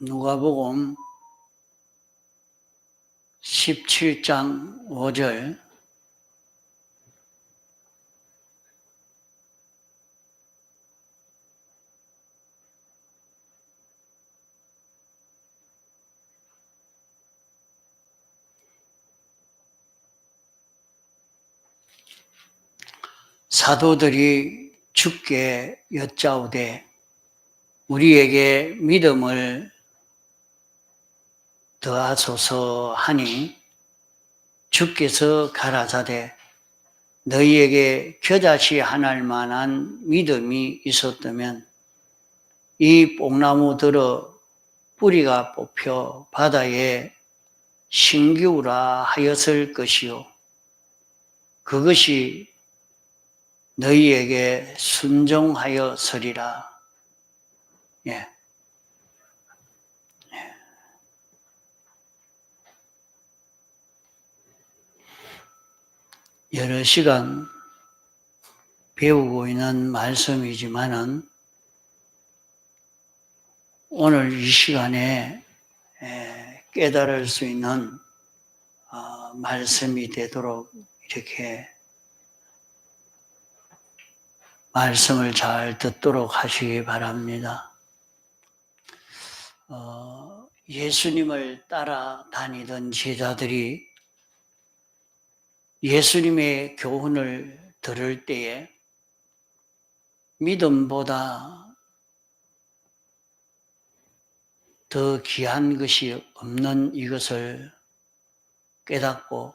누가복음 17장 5절. 사도들이 주께 여짜오되 우리에게 믿음을 더하소서 하니 주께서 가라사대 너희에게 겨자씨 하나일 만한 믿음이 있었다면 이 뽕나무 들어 뿌리가 뽑혀 바다에 신기우라 하였을 것이요 그것이 너희에게 순종하였으리라. 예. 여러 시간 배우고 있는 말씀이지만은 오늘 이 시간에 깨달을 수 있는 말씀이 되도록 이렇게 말씀을 잘 듣도록 하시기 바랍니다. 예수님을 따라다니던 제자들이 예수님의 교훈을 들을 때에 믿음보다 더 귀한 것이 없는 이것을 깨닫고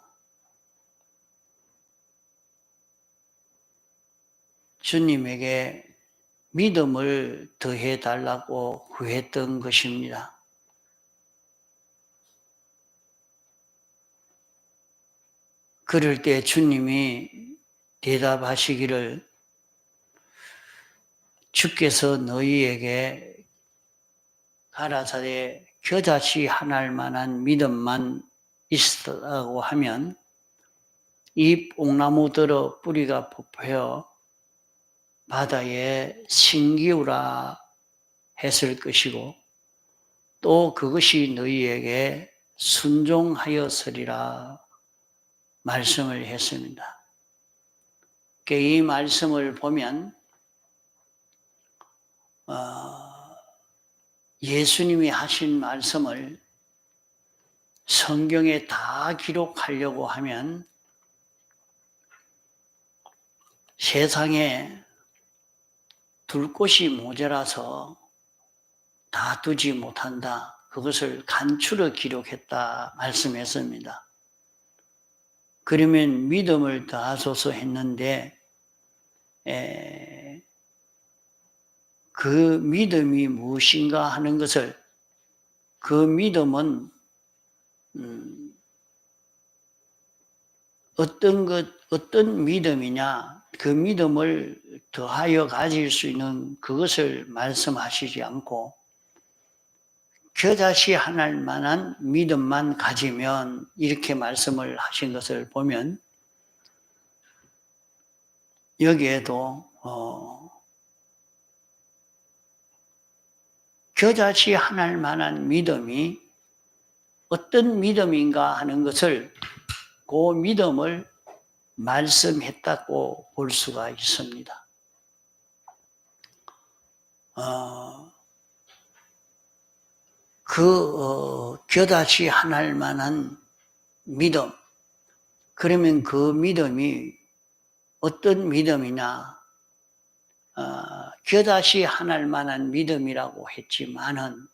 주님에게 믿음을 더해달라고 구했던 것입니다. 그럴 때 주님이 대답하시기를 주께서 너희에게 가라사대 겨자씨 하나일 만한 믿음만 있었다고 하면 이 뽕나무 들어 뿌리가 뽑혀 바다에 신기우라 했을 것이고 또 그것이 너희에게 순종하였으리라 말씀을 했습니다. 이 말씀을 보면 예수님이 하신 말씀을 성경에 다 기록하려고 하면 세상에 둘 곳이 모자라서 다 두지 못한다. 그것을 간추려 기록했다 말씀했습니다. 그러면 믿음을 더하소서 했는데 그 믿음이 무엇인가 하는 것을 그 믿음은 어떤 믿음이냐 그 믿음을 더하여 가질 수 있는 그것을 말씀하시지 않고 겨자씨 하나일 만한 믿음만 가지면 이렇게 말씀을 하신 것을 보면 여기에도 겨자씨 하나일 만한 믿음이 어떤 믿음인가 하는 것을 그 믿음을 말씀했다고 볼 수가 있습니다. 겨자씨 하나일 만한 믿음. 그러면 그 믿음이 어떤 믿음이냐? 겨자씨 하나일 만한 믿음이라고 했지만은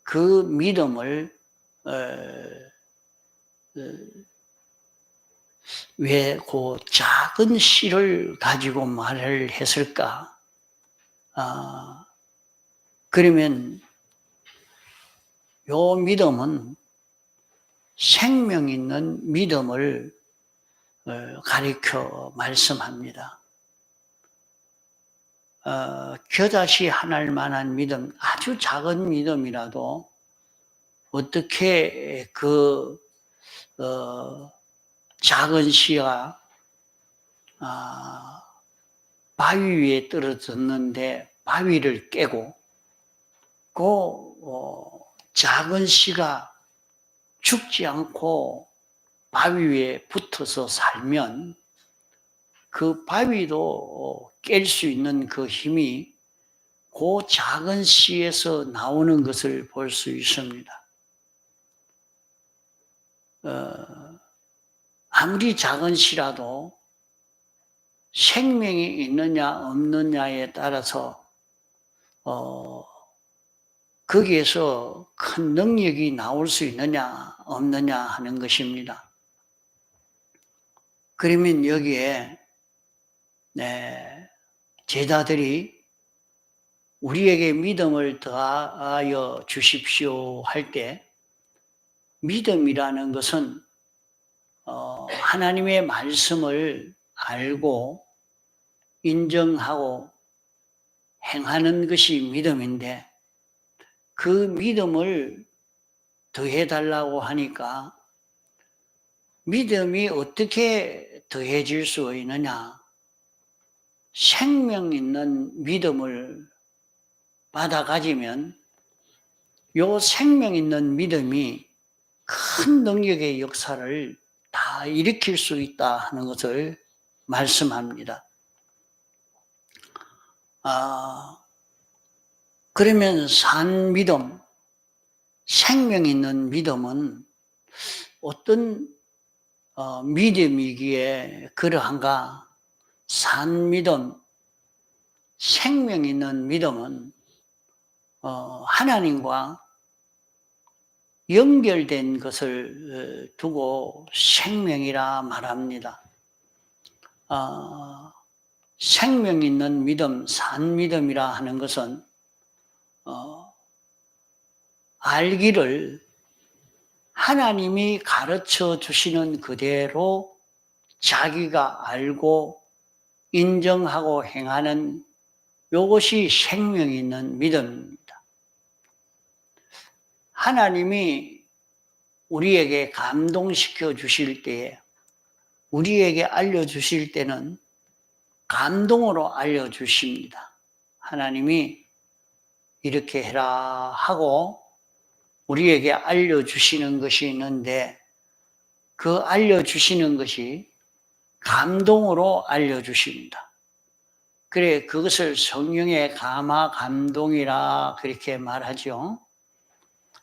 그 믿음을 왜 그 작은 씨를 가지고 말을 했을까? 그러면 요 믿음은 생명 있는 믿음을 가리켜 말씀합니다. 겨자씨 하나일 만한 믿음, 아주 작은 믿음이라도 어떻게 그 작은 씨가 바위 위에 떨어졌는데 바위를 깨고 작은 씨가 죽지 않고 바위 위에 붙어서 살면 그 바위도 깰 수 있는 그 힘이 그 작은 씨에서 나오는 것을 볼 수 있습니다. 아무리 작은 씨라도 생명이 있느냐 없느냐에 따라서 거기에서 큰 능력이 나올 수 있느냐 없느냐 하는 것입니다. 그러면 여기에 제자들이 우리에게 믿음을 더하여 주십시오 할 때 믿음이라는 것은 하나님의 말씀을 알고 인정하고 행하는 것이 믿음인데 그 믿음을 더해달라고 하니까 믿음이 어떻게 더해질 수 있느냐? 생명 있는 믿음을 받아 가지면 요 생명 있는 믿음이 큰 능력의 역사를 다 일으킬 수 있다 하는 것을 말씀합니다. 그러면 산 믿음, 생명 있는 믿음은 어떤 믿음이기에 그러한가? 산 믿음, 생명 있는 믿음은 하나님과 연결된 것을 두고 생명이라 말합니다. 생명 있는 믿음, 산 믿음이라 하는 것은 알기를 하나님이 가르쳐 주시는 그대로 자기가 알고 인정하고 행하는 이것이 생명 있는 믿음입니다. 하나님이 우리에게 감동시켜 주실 때에 우리에게 알려주실 때는 감동으로 알려주십니다. 하나님이 이렇게 해라 하고 우리에게 알려주시는 것이 있는데 그 알려주시는 것이 감동으로 알려주십니다. 그래 그것을 성령의 감화 감동이라 그렇게 말하죠.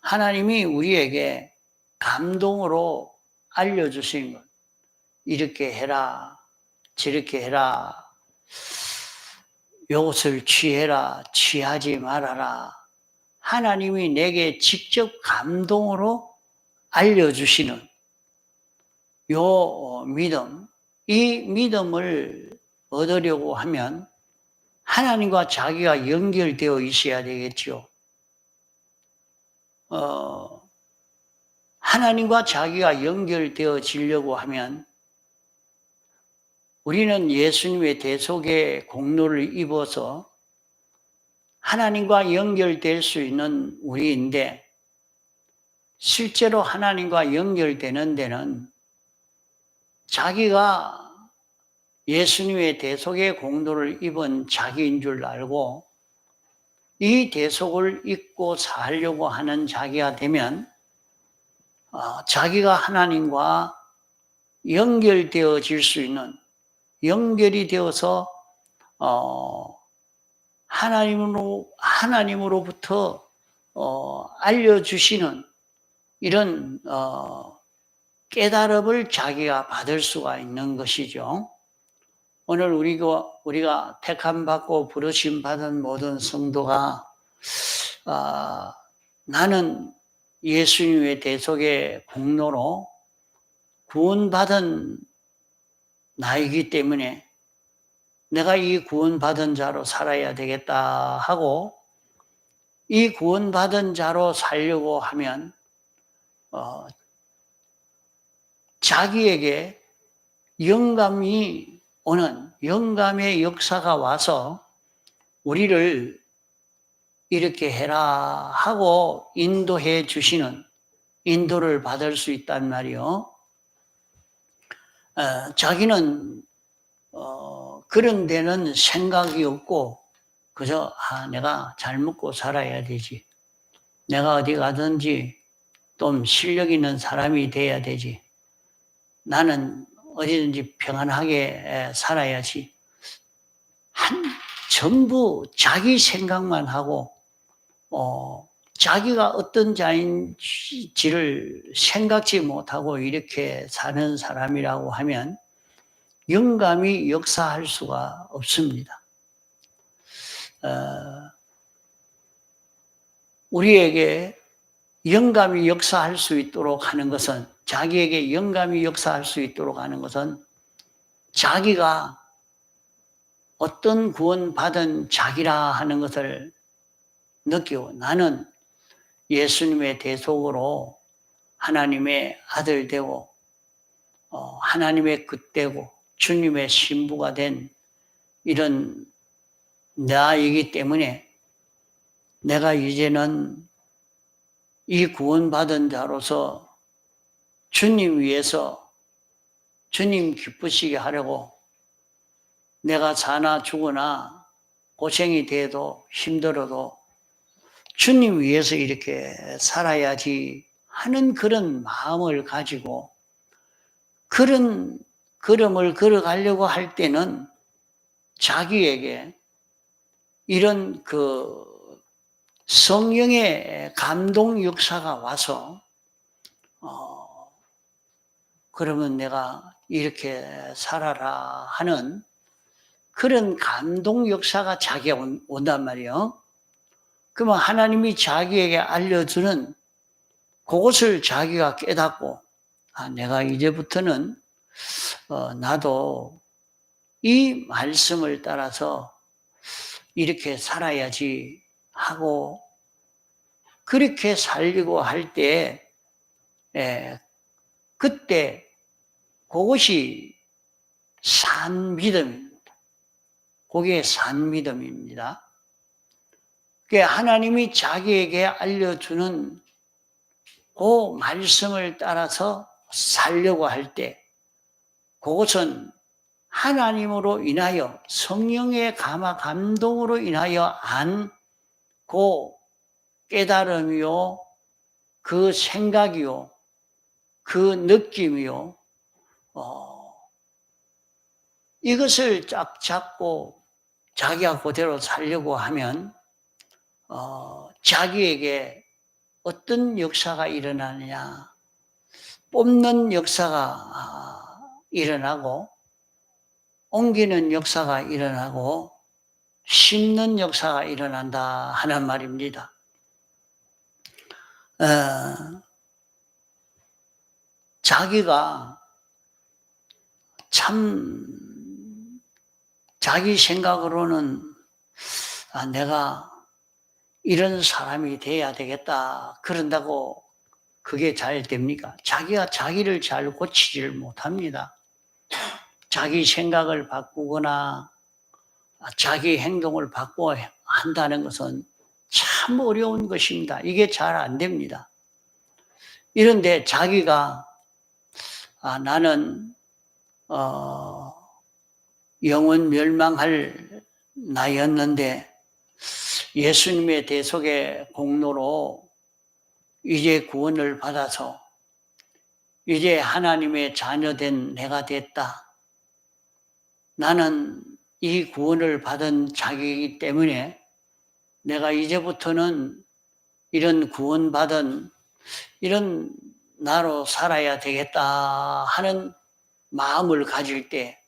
하나님이 우리에게 감동으로 알려주신 것, 이렇게 해라, 저렇게 해라, 요것을 취해라, 취하지 말아라. 하나님이 내게 직접 감동으로 알려주시는 요 믿음, 이 믿음을 얻으려고 하면 하나님과 자기가 연결되어 있어야 되겠죠. 하나님과 자기가 연결되어지려고 하면 우리는 예수님의 대속의 공로를 입어서 하나님과 연결될 수 있는 우리인데 실제로 하나님과 연결되는 데는 자기가 예수님의 대속의 공로를 입은 자기인 줄 알고 이 대속을 입고 살려고 하는 자기가 되면 자기가 하나님과 연결되어질 수 있는 연결이 되어서 하나님으로부터 알려주시는 이런 깨달음을 자기가 받을 수가 있는 것이죠. 오늘 우리가 택함받고 부르심받은 모든 성도가 나는 예수님의 대속의 공로로 구원받은 나이기 때문에 내가 이 구원받은 자로 살아야 되겠다 하고 이 구원받은 자로 살려고 하면 자기에게 영감이 오는 영감의 역사가 와서 우리를 이렇게 해라 하고 인도해 주시는 인도를 받을 수 있단 말이요. 자기는 그런 데는 생각이 없고 그저 내가 잘 먹고 살아야 되지. 내가 어디 가든지 좀 실력 있는 사람이 돼야 되지. 나는 어디든지 평안하게 살아야지. 전부 자기 생각만 하고, 자기가 어떤 자인지를 생각지 못하고 이렇게 사는 사람이라고 하면 영감이 역사할 수가 없습니다. 우리에게 영감이 역사할 수 있도록 하는 것은, 자기에게 영감이 역사할 수 있도록 하는 것은 자기가 어떤 구원받은 자기라 하는 것을 느끼고, 나는 예수님의 대속으로 하나님의 아들 되고 하나님의 그 되고 주님의 신부가 된 이런 나이기 때문에 내가 이제는 이 구원받은 자로서 주님 위해서 주님 기쁘시게 하려고 내가 사나 죽으나 고생이 돼도 힘들어도 주님 위해서 이렇게 살아야지 하는 그런 마음을 가지고 그런 걸음을 걸어가려고 할 때는 자기에게 이런 성령의 감동 역사가 와서 그러면 내가 이렇게 살아라 하는 그런 감동 역사가 자기에 온단 말이에요. 그러면 하나님이 자기에게 알려주는 그것을 자기가 깨닫고, 내가 이제부터는 나도 이 말씀을 따라서 이렇게 살아야지 하고 그렇게 살려고 할 때 그때 그것이 산 믿음입니다. 그게 산 믿음입니다. 그게 하나님이 자기에게 알려주는 그 말씀을 따라서 살려고 할 때 그것은 하나님으로 인하여 성령의 감동으로 인하여 안 그 깨달음이요, 그 생각이요, 그 느낌이요, 이것을 쫙 잡고 자기가 그대로 살려고 하면 자기에게 어떤 역사가 일어나느냐, 뽑는 역사가 일어나고 옮기는 역사가 일어나고 심는 역사가 일어난다 하는 말입니다. 자기가 참 자기 생각으로는 내가 이런 사람이 돼야 되겠다 그런다고 그게 잘 됩니까? 자기가 자기를 잘 고치지를 못합니다. 자기 생각을 바꾸거나 자기 행동을 바꿔 한다는 것은 참 어려운 것입니다. 이게 잘 안 됩니다. 이런데 자기가 나는 영원 멸망할 나이였는데 예수님의 대속의 공로로 이제 구원을 받아서 이제 하나님의 자녀된 내가 됐다. 나는 이 구원을 받은 자기이기 때문에 내가 이제부터는 이런 구원받은 이런 나로 살아야 되겠다 하는 마음을 가질 때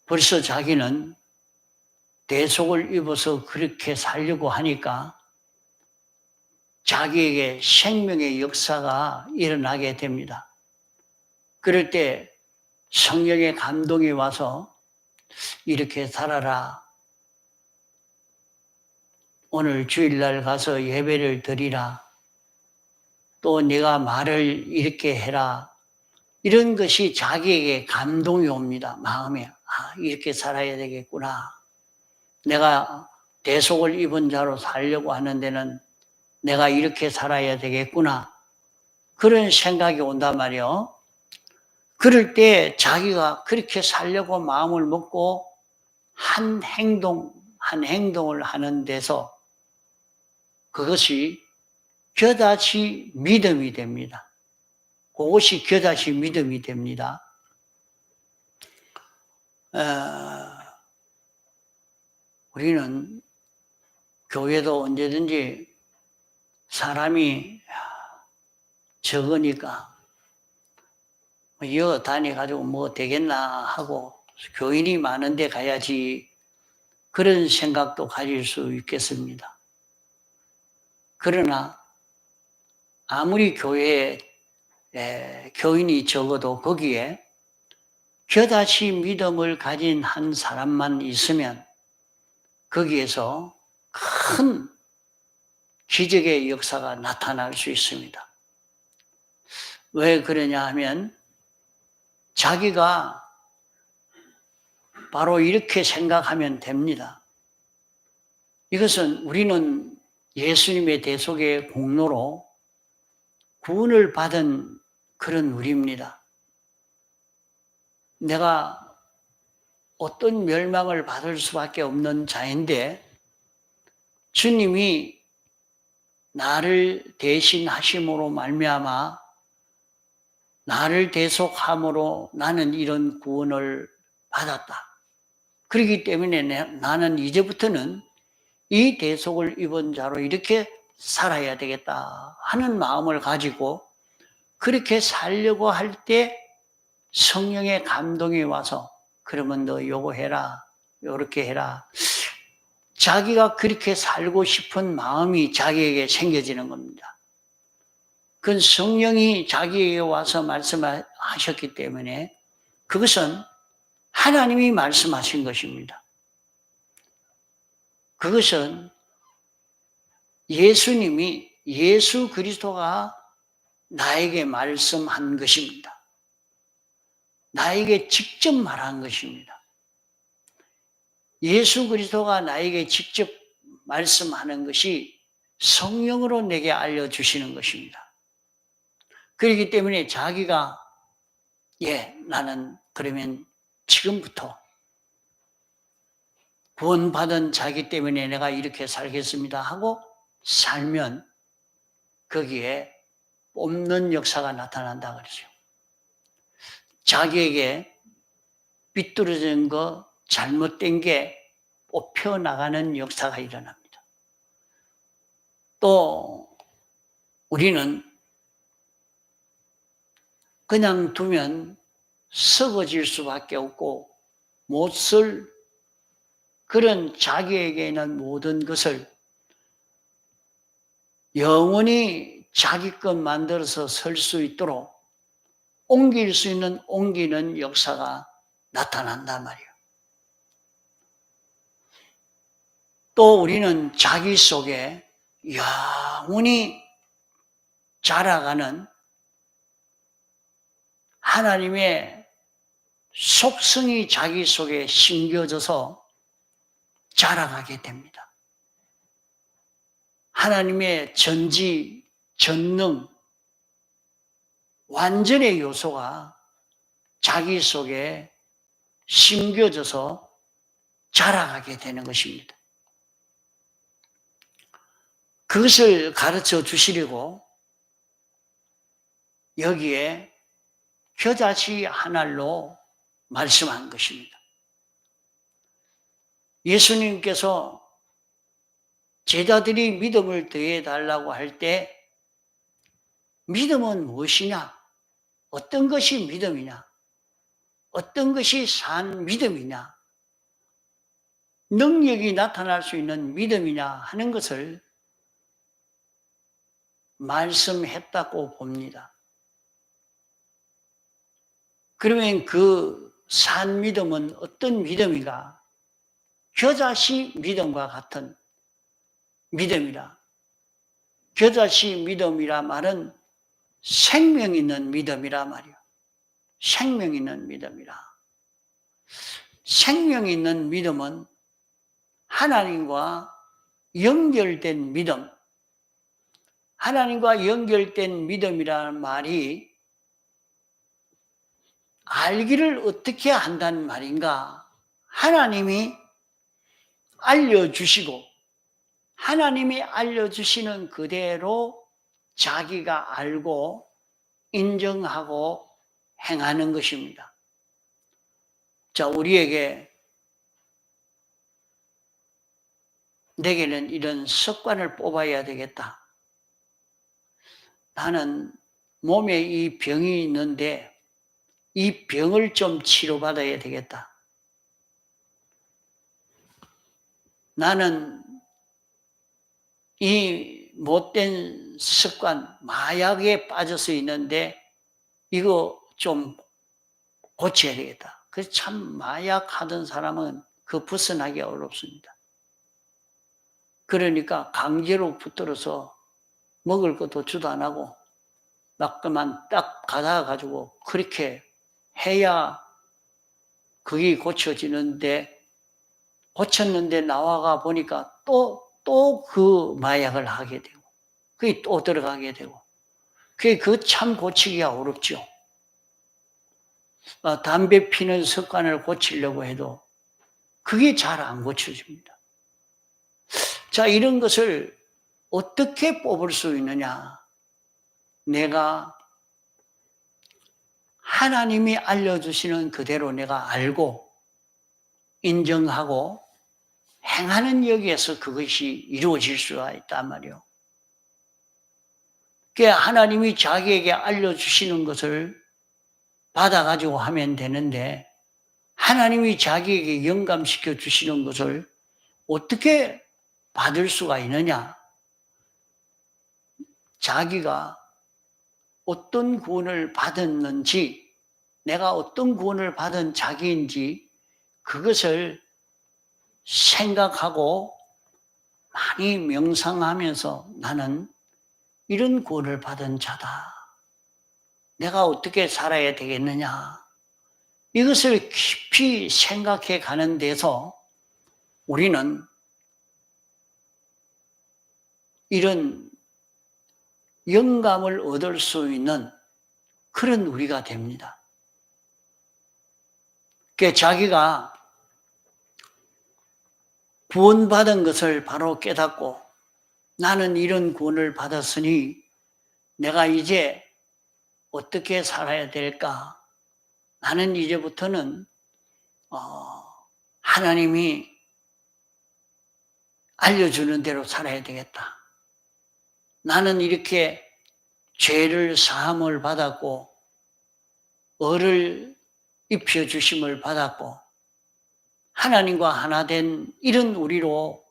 벌써 자기는 대속을 입어서 그렇게 살려고 하니까 자기에게 생명의 역사가 일어나게 됩니다. 그럴 때 성령의 감동이 와서 이렇게 살아라. 오늘 주일날 가서 예배를 드리라. 또 네가 말을 이렇게 해라. 이런 것이 자기에게 감동이 옵니다. 마음에 이렇게 살아야 되겠구나. 내가 대속을 입은 자로 살려고 하는 데는 내가 이렇게 살아야 되겠구나. 그런 생각이 온단 말이에요. 그럴 때 자기가 그렇게 살려고 마음을 먹고 한 행동, 한 행동을 하는 데서 그것이 겨자씨 믿음이 됩니다. 그것이 겨자씨 믿음이 됩니다. 우리는 교회도 언제든지 사람이 적으니까 이어 다녀가지고 뭐 되겠나 하고 교인이 많은데 가야지 그런 생각도 가질 수 있겠습니다. 그러나 아무리 교회에 교인이 적어도 거기에 겨자씨 믿음을 가진 한 사람만 있으면 거기에서 큰 기적의 역사가 나타날 수 있습니다. 왜 그러냐 하면 자기가 바로 이렇게 생각하면 됩니다. 이것은 우리는 예수님의 대속의 공로로 구원을 받은 그런 우리입니다. 내가 어떤 멸망을 받을 수밖에 없는 자인데 주님이 나를 대신하심으로 말미암아 나를 대속함으로 나는 이런 구원을 받았다. 그렇기 때문에 나는 이제부터는 이 대속을 입은 자로 이렇게 살아야 되겠다 하는 마음을 가지고 그렇게 살려고 할 때 성령의 감동이 와서 그러면 너 요거 해라, 요렇게 해라. 자기가 그렇게 살고 싶은 마음이 자기에게 생겨지는 겁니다. 그건 성령이 자기에게 와서 말씀하셨기 때문에 그것은 하나님이 말씀하신 것입니다. 그것은 예수님이 예수 그리스도가 나에게 말씀한 것입니다. 나에게 직접 말한 것입니다. 예수 그리스도가 나에게 직접 말씀하는 것이 성령으로 내게 알려주시는 것입니다. 그렇기 때문에 자기가 나는 그러면 지금부터 구원받은 자기 때문에 내가 이렇게 살겠습니다 하고 살면 거기에 뽑는 역사가 나타난다 그러죠. 자기에게 삐뚤어진 거, 잘못된 게 뽑혀나가는 역사가 일어납니다. 또 우리는 그냥 두면 썩어질 수밖에 없고 못 쓸 그런 자기에게 있는 모든 것을 영원히 자기 것 만들어서 설 수 있도록 옮길 수 있는 옮기는 역사가 나타난단 말이에요. 또 우리는 자기 속에 영원히 자라가는 하나님의 속성이 자기 속에 심겨져서 자라가게 됩니다. 하나님의 전지, 전능, 완전의 요소가 자기 속에 심겨져서 자라가게 되는 것입니다. 그것을 가르쳐 주시려고 여기에 겨자씨 한 알로 말씀한 것입니다. 예수님께서 제자들이 믿음을 더해 달라고 할 때 믿음은 무엇이냐? 어떤 것이 믿음이냐? 어떤 것이 산 믿음이냐? 능력이 나타날 수 있는 믿음이냐 하는 것을 말씀했다고 봅니다. 그러면 그 산 믿음은 어떤 믿음인가? 겨자씨 믿음과 같은 믿음이라. 겨자씨 믿음이라 말은 생명 있는 믿음이라 말이야. 생명 있는 믿음이라. 생명 있는 믿음은 하나님과 연결된 믿음. 하나님과 연결된 믿음이라는 말이 알기를 어떻게 한다는 말인가? 하나님이 알려주시고 하나님이 알려주시는 그대로 자기가 알고 인정하고 행하는 것입니다. 자, 내게는 이런 습관을 뽑아야 되겠다. 나는 몸에 이 병이 있는데 이 병을 좀 치료받아야 되겠다. 나는 이 못된 습관, 마약에 빠져서 있는데 이거 좀 고쳐야 되겠다. 그래서 참 마약하던 사람은 그 벗어나기 어렵습니다. 그러니까 강제로 붙들어서 먹을 것도 주도 안 하고 막 그만 딱 가다가 가지고 그렇게 해야 그게 고쳐지는데 고쳤는데 나와가 보니까 또 그 마약을 하게 되고 그게 또 들어가게 되고 그게 그 참 고치기가 어렵죠. 담배 피는 습관을 고치려고 해도 그게 잘 안 고쳐집니다. 자, 이런 것을 어떻게 뽑을 수 있느냐? 내가 하나님이 알려주시는 그대로 내가 알고 인정하고 행하는 여기에서 그것이 이루어질 수가 있단 말이요. 하나님이 자기에게 알려주시는 것을 받아가지고 하면 되는데 하나님이 자기에게 영감시켜 주시는 것을 어떻게 받을 수가 있느냐? 자기가 어떤 구원을 받았는지, 내가 어떤 구원을 받은 자기인지 그것을 생각하고 많이 명상하면서 나는 이런 구원을 받은 자다. 내가 어떻게 살아야 되겠느냐. 이것을 깊이 생각해 가는 데서 우리는 이런 영감을 얻을 수 있는 그런 우리가 됩니다. 자기가 구원받은 것을 바로 깨닫고 나는 이런 구원을 받았으니 내가 이제 어떻게 살아야 될까? 나는 이제부터는 하나님이 알려주는 대로 살아야 되겠다. 나는 이렇게 죄를 사함을 받았고 의를 입혀주심을 받았고 하나님과 하나 된 이런 우리로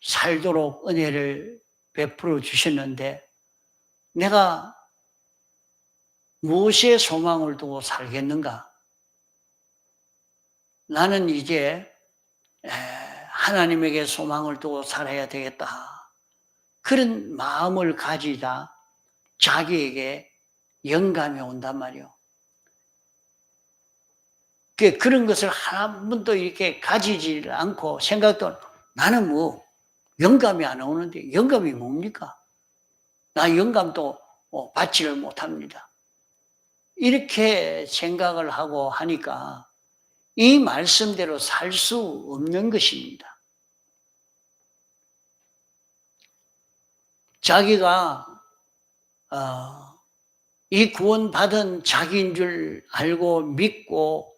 살도록 은혜를 베풀어 주셨는데 내가 무엇에 소망을 두고 살겠는가? 나는 이제 하나님에게 소망을 두고 살아야 되겠다. 그런 마음을 가지자 자기에게 영감이 온단 말이요. 그런 것을 한 번도 이렇게 가지지 않고 생각도 나는 뭐 영감이 안 오는데 영감이 뭡니까? 나 영감도 받지를 못합니다. 이렇게 생각을 하고 하니까 이 말씀대로 살 수 없는 것입니다. 자기가 이 구원받은 자기인 줄 알고 믿고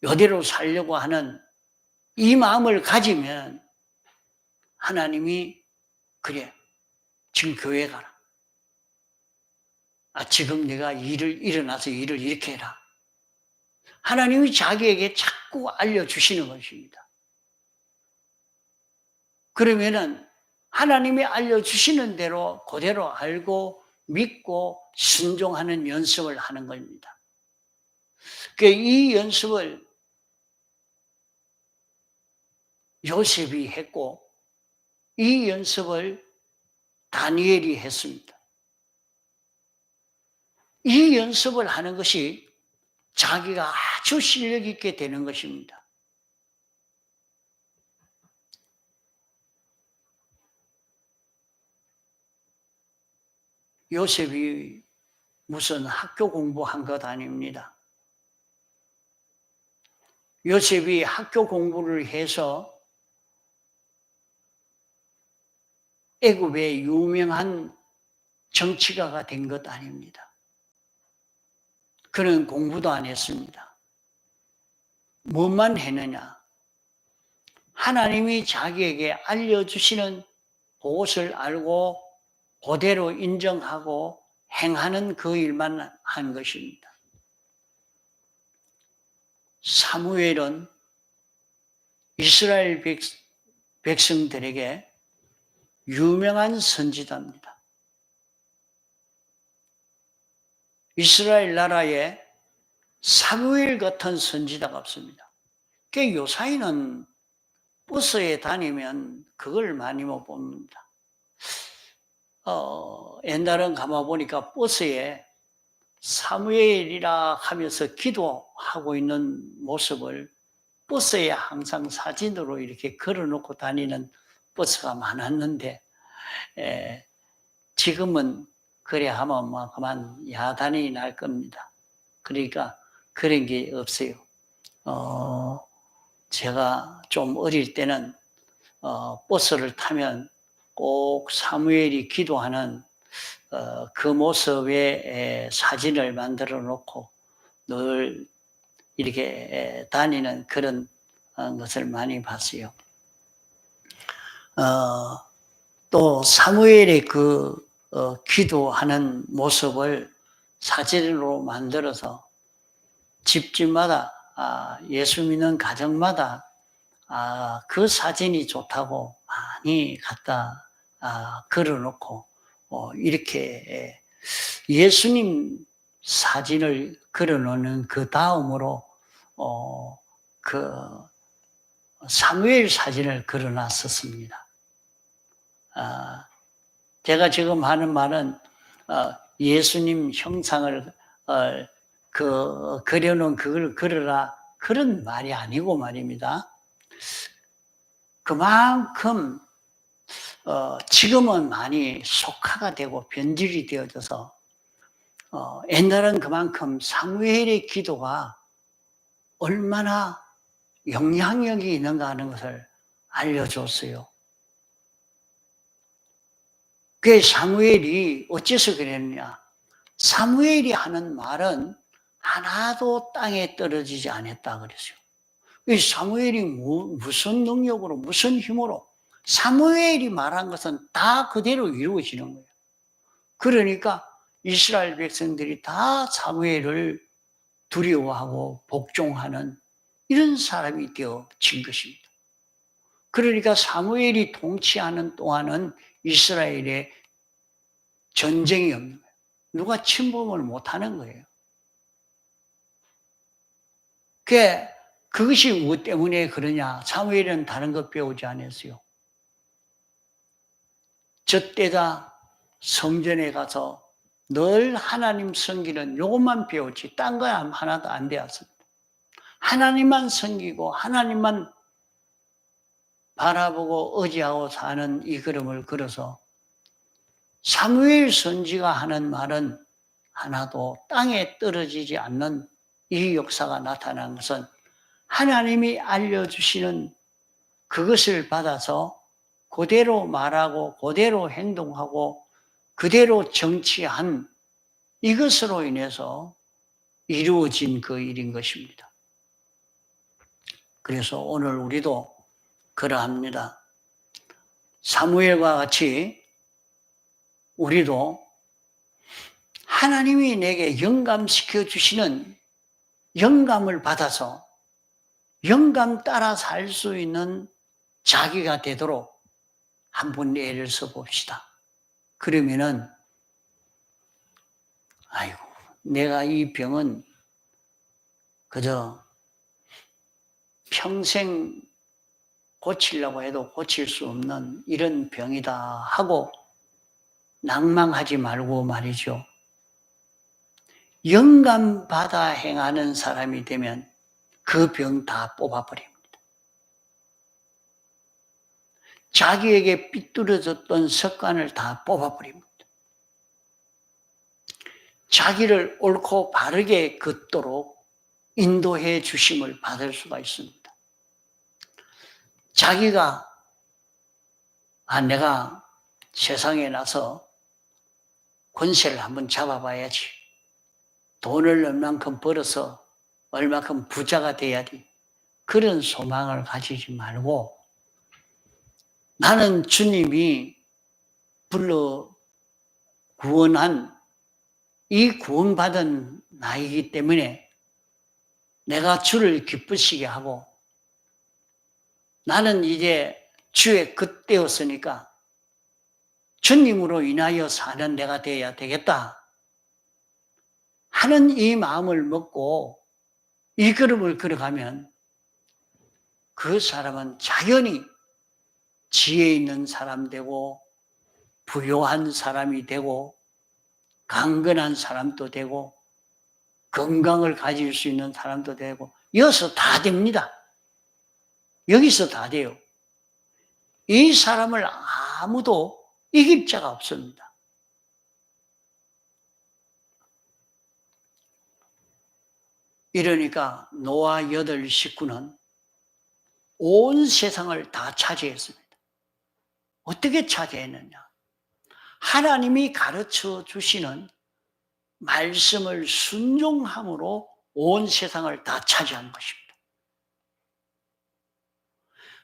이대로 살려고 하는 이 마음을 가지면 하나님이 그래 지금 교회 가라. 지금 내가 일어나서 일을 이렇게 해라. 하나님이 자기에게 자꾸 알려주시는 것입니다. 그러면은 하나님이 알려주시는 대로 그대로 알고 믿고 순종하는 연습을 하는 겁니다. 이 연습을 요셉이 했고 이 연습을 다니엘이 했습니다. 이 연습을 하는 것이 자기가 아주 실력 있게 되는 것입니다. 요셉이 무슨 학교 공부한 것 아닙니다. 요셉이 학교 공부를 해서 애굽의 유명한 정치가가 된 것 아닙니다. 그는 공부도 안 했습니다. 뭐만 했느냐? 하나님이 자기에게 알려주시는 그것을 알고 그대로 인정하고 행하는 그 일만 한 것입니다. 사무엘은 이스라엘 백성들에게 유명한 선지자입니다. 이스라엘 나라에 사무엘 같은 선지자가 없습니다. 그 요사이는 버스에 다니면 그걸 많이 못 봅니다. 옛날은 가만보니까 버스에 사무엘이라 하면서 기도하고 있는 모습을 버스에 항상 사진으로 이렇게 걸어놓고 다니는 버스가 많았는데, 지금은 그래 하면 뭐 그만 야단이 날 겁니다. 그러니까 그런 게 없어요. 제가 좀 어릴 때는 버스를 타면 꼭 사무엘이 기도하는 그 모습의 사진을 만들어 놓고 늘 이렇게 다니는 그런 것을 많이 봤어요. 또 사무엘의 그 기도하는 모습을 사진으로 만들어서 집집마다 예수 믿는 가정마다 그 사진이 좋다고 많이 갖다 걸어놓고 이렇게 예수님 사진을 걸어놓는 그 다음으로 그 사무엘 사진을 걸어놨었습니다. 제가 지금 하는 말은 예수님 형상을 그려놓은 그걸 걸어라 그런 말이 아니고 말입니다. 그만큼 지금은 많이 속화가 되고 변질이 되어져서 옛날은 그만큼 사무엘의 기도가 얼마나 영향력이 있는가 하는 것을 알려줬어요. 그 사무엘이 어째서 그랬느냐? 사무엘이 하는 말은 하나도 땅에 떨어지지 않았다 그랬어요. 이 사무엘이 무슨 능력으로 무슨 힘으로 사무엘이 말한 것은 다 그대로 이루어지는 거예요. 그러니까 이스라엘 백성들이 다 사무엘을 두려워하고 복종하는 이런 사람이 되어진 것입니다. 그러니까 사무엘이 통치하는 동안은 이스라엘에 전쟁이 없는 거예요. 누가 침범을 못하는 거예요. 그것이 무엇 때문에 그러냐? 사무엘은 다른 것 배우지 않았어요. 저 때다 성전에 가서 늘 하나님 섬기는 요것만 배웠지 딴 거 하나도 안 배웠습니다. 하나님만 섬기고 하나님만 바라보고 의지하고 사는 이 걸음을 걸어서 사무엘 선지가 하는 말은 하나도 땅에 떨어지지 않는 이 역사가 나타난 것은 하나님이 알려주시는 그것을 받아서 그대로 말하고 그대로 행동하고 그대로 정치한 이것으로 인해서 이루어진 그 일인 것입니다. 그래서 오늘 우리도 그러합니다. 사무엘과 같이 우리도 하나님이 내게 영감시켜 주시는 영감을 받아서 영감 따라 살 수 있는 자기가 되도록 한번 애를 써봅시다. 그러면은 아이고 내가 이 병은 그저 평생 고치려고 해도 고칠 수 없는 이런 병이다 하고 낭망하지 말고 말이죠. 영감받아 행하는 사람이 되면 그 병 다 뽑아버립니다. 자기에게 삐뚤어졌던 습관을 다 뽑아버립니다. 자기를 옳고 바르게 걷도록 인도해 주심을 받을 수가 있습니다. 자기가 내가 세상에 나서 권세를 한번 잡아봐야지. 돈을 얼만큼 벌어서 얼만큼 부자가 돼야지. 그런 소망을 가지지 말고 나는 주님이 불러 구원한 이 구원받은 나이기 때문에 내가 주를 기쁘시게 하고 나는 이제 주의 것 되었으니까 주님으로 인하여 사는 내가 되어야 되겠다 하는 이 마음을 먹고 이 걸음을 걸어가면 그 사람은 자연히 지혜 있는 사람 되고 부유한 사람이 되고 강건한 사람도 되고 건강을 가질 수 있는 사람도 되고 여기서 다 됩니다. 여기서 다 돼요. 이 사람을 아무도 이길 자가 없습니다. 이러니까 노아 8 식구는 온 세상을 다 차지했습니다. 어떻게 차지했느냐? 하나님이 가르쳐 주시는 말씀을 순종함으로 온 세상을 다 차지한 것입니다.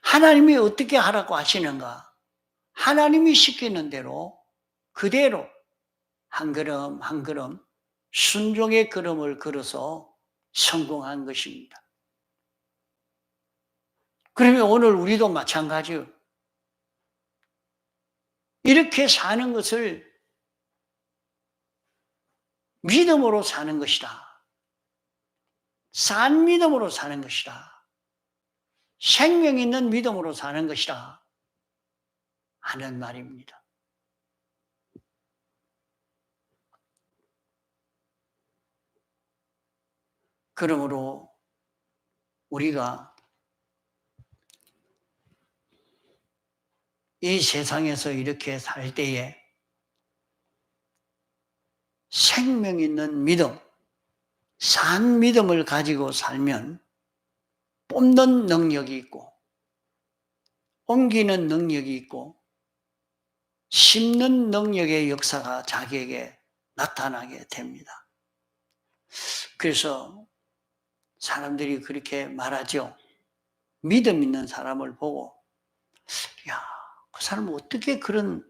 하나님이 어떻게 하라고 하시는가? 하나님이 시키는 대로 그대로 한 걸음 한 걸음 순종의 걸음을 걸어서 성공한 것입니다. 그러면 오늘 우리도 마찬가지예요. 이렇게 사는 것을 믿음으로 사는 것이다. 산 믿음으로 사는 것이다. 생명 있는 믿음으로 사는 것이다. 하는 말입니다. 그러므로 우리가 이 세상에서 이렇게 살 때에 생명 있는 믿음, 산 믿음을 가지고 살면 뽑는 능력이 있고 옮기는 능력이 있고 심는 능력의 역사가 자기에게 나타나게 됩니다. 그래서 사람들이 그렇게 말하죠. 믿음 있는 사람을 보고 야, 그 사람은 어떻게 그런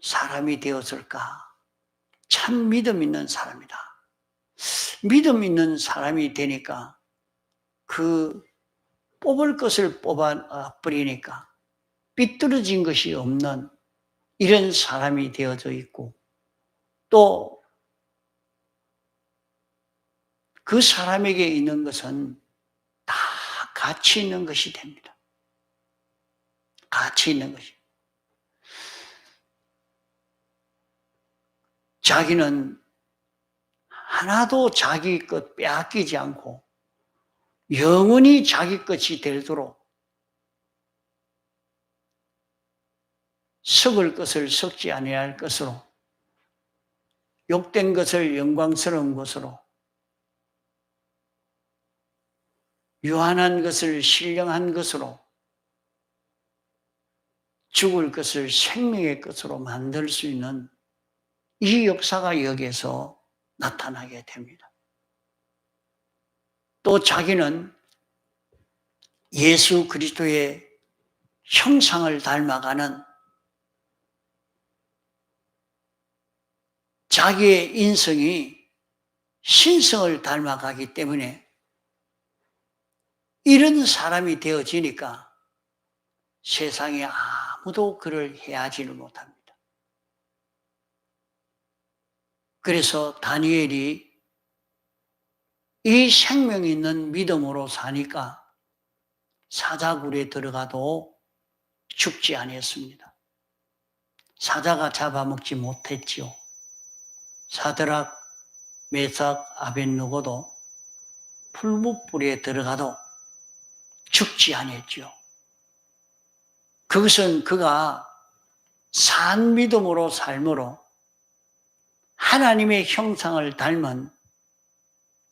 사람이 되었을까? 참 믿음 있는 사람이다. 믿음 있는 사람이 되니까 그 뽑을 것을 뽑아버리니까 삐뚤어진 것이 없는 이런 사람이 되어져 있고 또 그 사람에게 있는 것은 다 가치 있는 것이 됩니다. 가치 있는 것이. 자기는 하나도 자기 것 빼앗기지 않고 영원히 자기 것이 되도록 썩을 것을 썩지 아니할 것으로 욕된 것을 영광스러운 것으로 유한한 것을 신령한 것으로 죽을 것을 생명의 것으로 만들 수 있는 이 역사가 여기에서 나타나게 됩니다. 또 자기는 예수 그리스도의 형상을 닮아가는 자기의 인성이 신성을 닮아가기 때문에 이런 사람이 되어지니까 세상에 아무도 그를 해하지를 못합니다. 그래서 다니엘이 이 생명 있는 믿음으로 사니까 사자굴에 들어가도 죽지 아니했습니다. 사자가 잡아먹지 못했지요. 사드락, 메삭, 아벳느고도 풀무불에 들어가도 죽지 아니했죠. 그것은 그가 산 믿음으로 삶으로 하나님의 형상을 닮은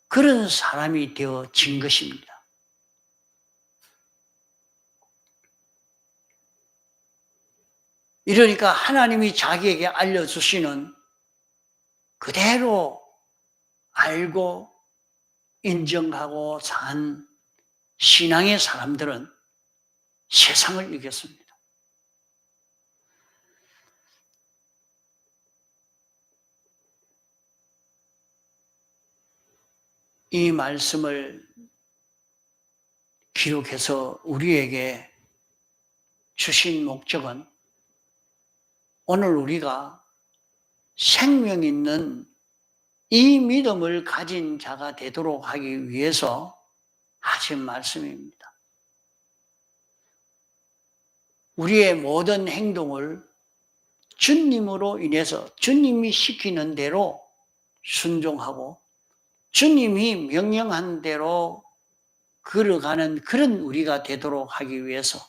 그런 사람이 되어진 것입니다. 이러니까 하나님이 자기에게 알려주시는 그대로 알고 인정하고 산 신앙의 사람들은 세상을 이겼습니다. 이 말씀을 기록해서 우리에게 주신 목적은 오늘 우리가 생명 있는 이 믿음을 가진 자가 되도록 하기 위해서 하신 말씀입니다. 우리의 모든 행동을 주님으로 인해서 주님이 시키는 대로 순종하고 주님이 명령한 대로 걸어가는 그런 우리가 되도록 하기 위해서.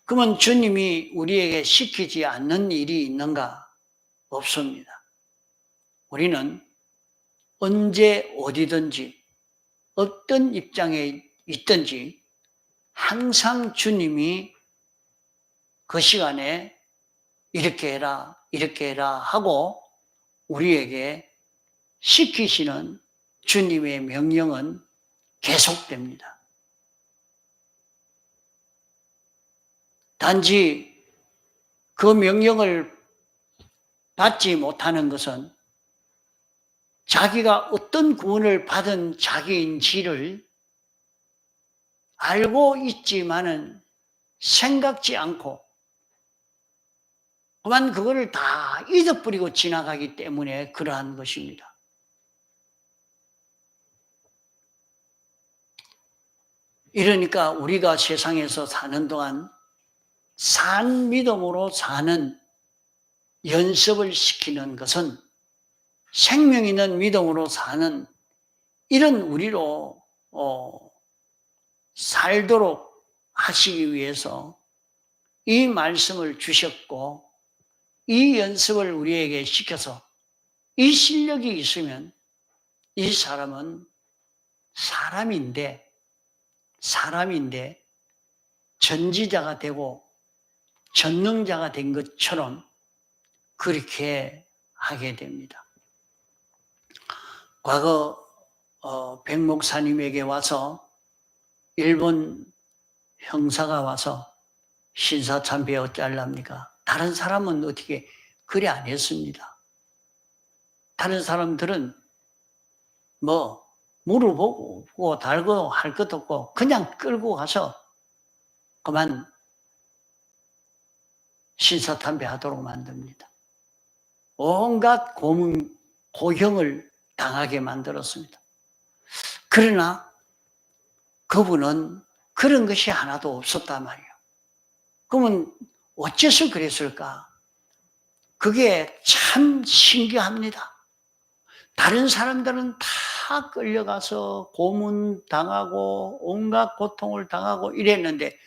그러면 주님이 우리에게 시키지 않는 일이 있는가? 없습니다. 우리는 언제 어디든지 어떤 입장에 있든지 항상 주님이 그 시간에 이렇게 해라, 이렇게 해라 하고 우리에게 시키시는 주님의 명령은 계속됩니다. 단지 그 명령을 받지 못하는 것은 자기가 어떤 구원을 받은 자기인지를 알고 있지만은 생각지 않고 그만 그거를 다 잊어버리고 지나가기 때문에 그러한 것입니다. 이러니까 우리가 세상에서 사는 동안 산 믿음으로 사는 연습을 시키는 것은 생명 있는 믿음으로 사는 이런 우리로 살도록 하시기 위해서 이 말씀을 주셨고 이 연습을 우리에게 시켜서 이 실력이 있으면 이 사람은 사람인데 전지자가 되고 전능자가 된 것처럼 그렇게 하게 됩니다. 과거 백 목사님에게 와서 일본 형사가 와서 신사참배 어쩌랍니까? 다른 사람은 어떻게 그래 안 했습니다. 다른 사람들은 뭐 물어보고 달고 할 것도 없고 그냥 끌고 가서 그만 신사참배하도록 만듭니다. 온갖 고형을 당하게 만들었습니다. 그러나 그분은 그런 것이 하나도 없었단 말이에요. 그러면 어째서 그랬을까? 그게 참 신기합니다. 다른 사람들은 다 끌려가서 고문당하고 온갖 고통을 당하고 이랬는데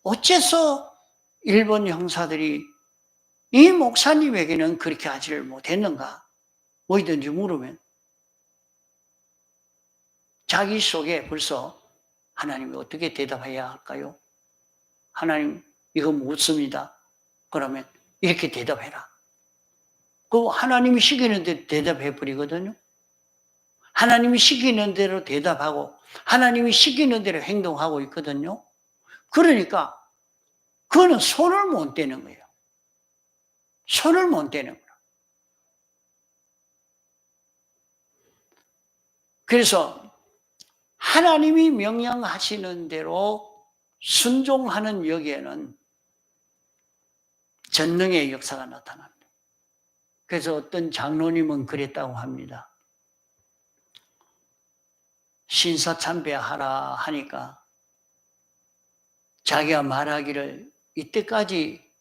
어째서 일본 형사들이 이 목사님에게는 그렇게 하지를 못했는가? 뭐든지 물으면 자기 속에 벌써 하나님이 어떻게 대답해야 할까요? 하나님 이거 묻습니다. 그러면 이렇게 대답해라. 그 하나님이 시키는 대로 대답해 버리거든요. 하나님이 시키는 대로 대답하고 하나님이 시키는 대로 행동하고 있거든요. 그러니까 그거는 손을 못 대는 거예요. 손을 못 대는 거예요. 그래서 하나님이 명령하시는 대로 순종하는 여기에는 전능의 역사가 나타납니다. 그래서 어떤 장로님은 그랬다고 합니다. 신사참배하라 하니까 자기가 말하기를 이때까지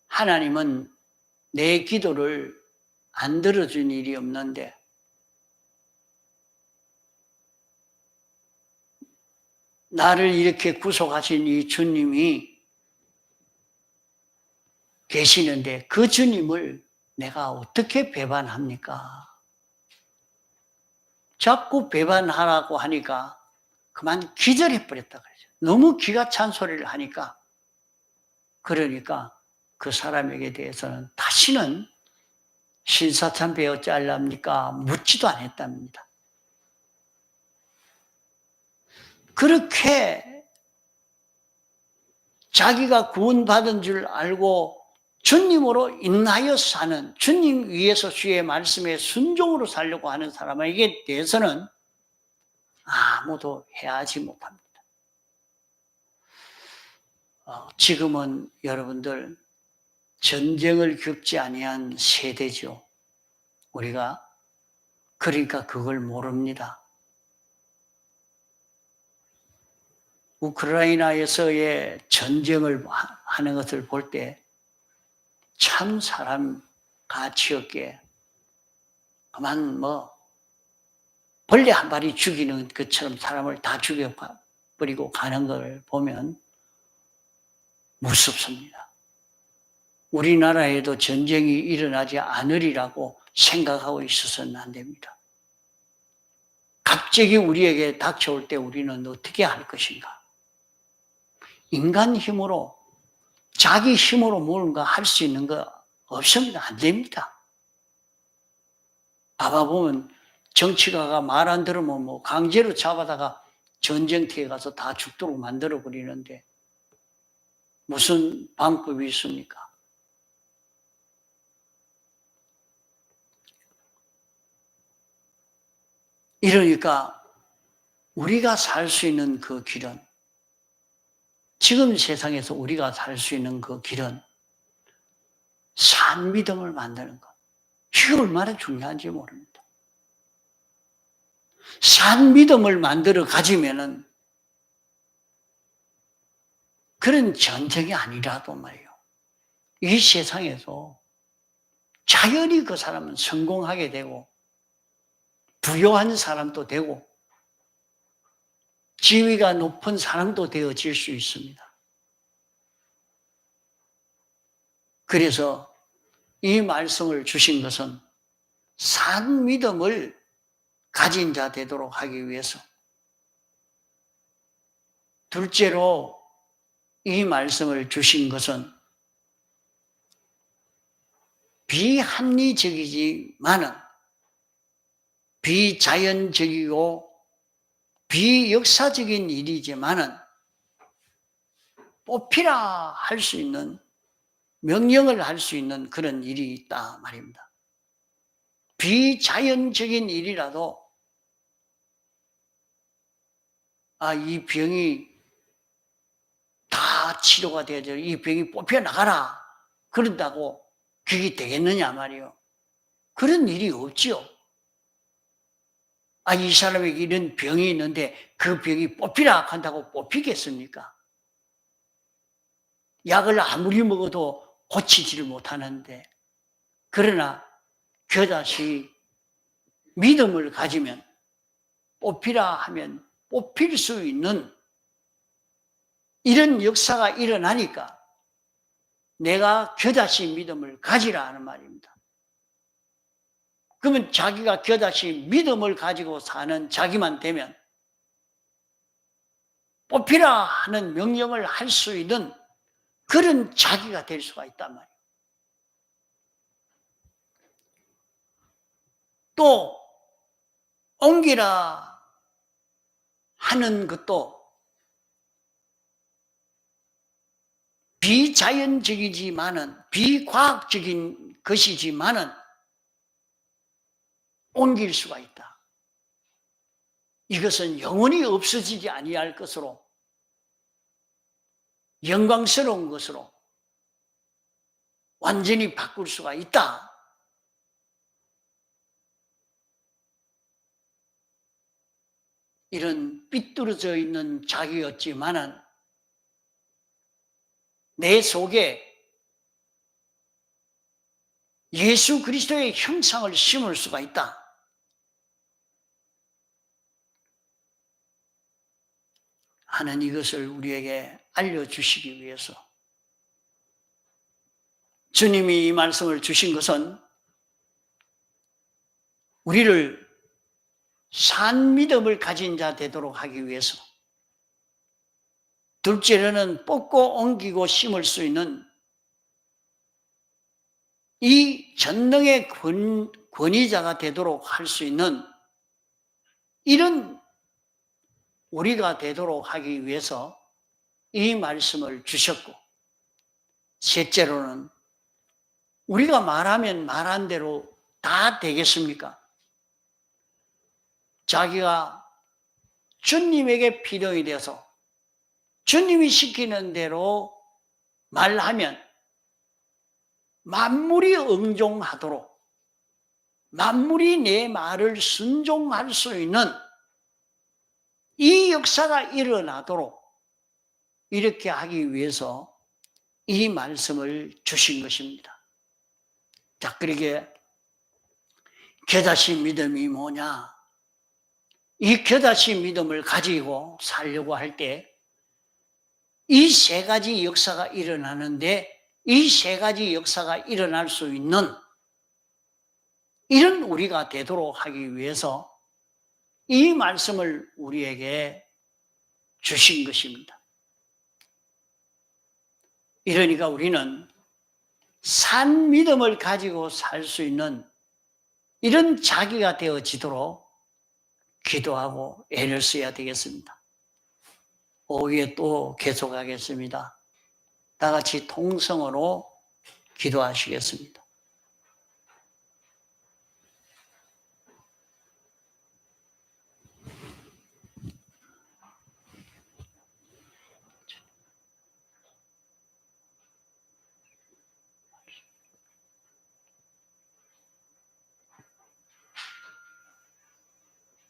하나님은 내 기도를 안 들어준 일이 없는데 나를 이렇게 구속하신 이 주님이 계시는데 그 주님을 내가 어떻게 배반합니까? 자꾸 배반하라고 하니까 그만 기절해 버렸다 그러죠. 너무 기가 찬 소리를 하니까, 그러니까 그 사람에게 대해서는 다시는 신사참배 어찌하렵니까? 묻지도 않았답니다. 그렇게 자기가 구원받은 줄 알고 주님으로 인하여 사는, 주님 위해서 주의 말씀에 순종으로 살려고 하는 사람에게 대해서는 아무도 해하지 못합니다. 지금은 여러분들 전쟁을 겪지 아니한 세대죠. 우리가 그러니까 그걸 모릅니다. 우크라이나에서의 전쟁을 하는 것을 볼 때 참 사람 가치 없게 그만 벌레 한 마리 죽이는 것처럼 사람을 다 죽여버리고 가는 걸 보면 무섭습니다. 우리나라에도 전쟁이 일어나지 않으리라고 생각하고 있어서는 안 됩니다. 갑자기 우리에게 닥쳐올 때 우리는 어떻게 할 것인가? 인간 힘으로, 자기 힘으로 뭔가 할 수 있는 거 없습니다. 안 됩니다. 봐보면 정치가가 말 안 들으면 강제로 잡아다가 전쟁터에 가서 다 죽도록 만들어 버리는데 무슨 방법이 있습니까? 이러니까 우리가 살 수 있는 그 길은, 지금 세상에서 우리가 살 수 있는 그 길은 산 믿음을 만드는 것. 이게 얼마나 중요한지 모릅니다. 산 믿음을 만들어 가지면은 그런 전쟁이 아니라도 말이에요. 이 세상에서 자연히 그 사람은 성공하게 되고 부유한 사람도 되고 지위가 높은 사람도 되어질 수 있습니다. 그래서 이 말씀을 주신 것은 산 믿음을 가진 자 되도록 하기 위해서, 둘째로 이 말씀을 주신 것은 비합리적이지만은 비자연적이고 비역사적인 일이지만은 뽑히라 할 수 있는, 명령을 할 수 있는 그런 일이 있다 말입니다. 비자연적인 일이라도 이 병이 다 치료가 돼야죠. 이 병이 뽑혀나가라 그런다고 그게 되겠느냐 말이요. 그런 일이 없지요. 이 사람에게 이런 병이 있는데 그 병이 뽑히라 한다고 뽑히겠습니까? 약을 아무리 먹어도 고치지를 못하는데, 그러나 그다시 믿음을 가지면 뽑히라 하면 뽑힐 수 있는 이런 역사가 일어나니까 내가 겨자씨 믿음을 가지라 하는 말입니다. 그러면 자기가 겨자씨 믿음을 가지고 사는 자기만 되면 뽑히라 하는 명령을 할 수 있는 그런 자기가 될 수가 있단 말이에요. 또 옮기라 하는 것도 비자연적이지만은, 비과학적인 것이지만은 옮길 수가 있다. 이것은 영원히 없어지지 아니할 것으로, 영광스러운 것으로 완전히 바꿀 수가 있다. 이런 삐뚤어져 있는 자기였지만은 내 속에 예수 그리스도의 형상을 심을 수가 있다. 하는 이것을 우리에게 알려주시기 위해서 주님이 이 말씀을 주신 것은 우리를 산 믿음을 가진 자 되도록 하기 위해서, 둘째로는 뽑고 옮기고 심을 수 있는 이 전능의 권위자가 되도록 할 수 있는 이런 우리가 되도록 하기 위해서 이 말씀을 주셨고, 셋째로는 우리가 말하면 말한 대로 다 되겠습니까? 자기가 주님에게 필요이 되어서 주님이 시키는 대로 말하면 만물이 응종하도록, 만물이 내 말을 순종할 수 있는 이 역사가 일어나도록 이렇게 하기 위해서 이 말씀을 주신 것입니다. 자, 그러게 겨자씨 믿음이 뭐냐? 이 겨자씨 믿음을 가지고 살려고 할 때 이 세 가지 역사가 일어나는데, 이 세 가지 역사가 일어날 수 있는 이런 우리가 되도록 하기 위해서 이 말씀을 우리에게 주신 것입니다. 이러니까 우리는 산 믿음을 가지고 살 수 있는 이런 자기가 되어지도록 기도하고 애를 써야 되겠습니다. 오후에 또 계속하겠습니다. 다 같이 통성으로 기도하시겠습니다.